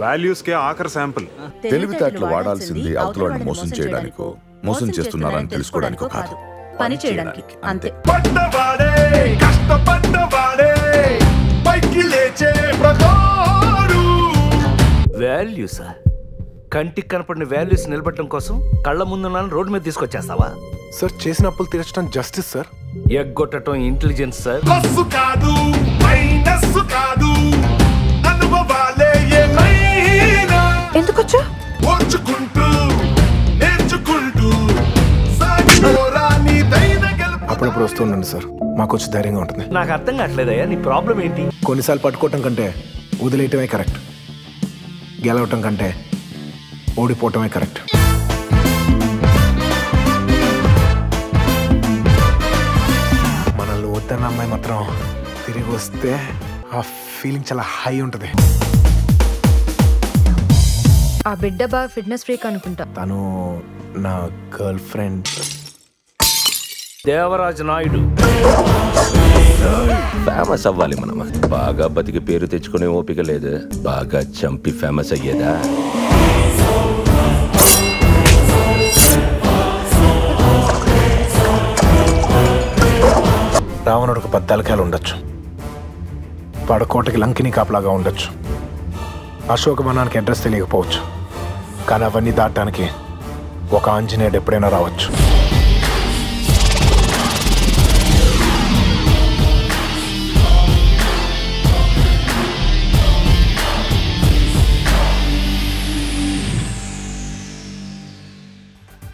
Values కే ఆఖరి sample. తెలివితేటలు వాడాల్సింది అవతల వాడిని మోసం చేయడానికో, మోసం చేస్తున్నారని తెలుసుకోవడానికో కాదు, పని చేయడానికి. అంతే. వాల్యూసా? కంటికి కనపడిన వాల్యూస్ నిలబెట్టడం కోసం కళ్ళ ముందున్న రోడ్డు మీద తీసుకొచ్చేస్తావా? సార్ చేసిన అప్పులు తీర్చడం జస్టిస్ సార్. ఎగ్గొట్టడం ఇంటెలిజెన్స్ సార్. ఎందుకొచ్చా? అప్పుడప్పుడు వస్తుండండి సార్, మాకు వచ్చి ధైర్యంగా ఉంటుంది. నాకు అర్థం కావట్లేదయ్యా, నీ ప్రాబ్లం ఏంటి? కొన్నిసార్లు పట్టుకోవటం కంటే వదిలేయటమే కరెక్ట్, గెలవటం కంటే ఓడిపోవటమే కరెక్ట్. మనల్ని వద్దన్న అమ్మాయి మాత్రం తిరిగి వస్తే ఆ ఫీలింగ్ చాలా హై ఉంటుంది. ఆ బిడ్డ బాగా ఫిట్నెస్ ఫ్రీక్ అనుకుంటా. తను నా girl friend Devaraj Naidu. Famous అవ్వాలి మనం. బాగా బతికి పేరు తెచ్చుకునే ఓపిక లేదు, బాగా చంపి ఫేమస్ అయ్యేదా? రావణుడికి 10 తలకాయలు ఉండొచ్చు, పడకోటకి లంకిని కాపలాగా ఉండొచ్చు, అశోకవనానికి అడ్రస్ తెలియకపోవచ్చు, కానీ అవన్నీ దాటడానికి ఒక ఆంజనేయుడు ఎప్పుడైనా రావచ్చు.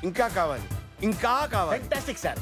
ఇంకా కావాలి, ఇంకా కావాలి. Fantastic sir.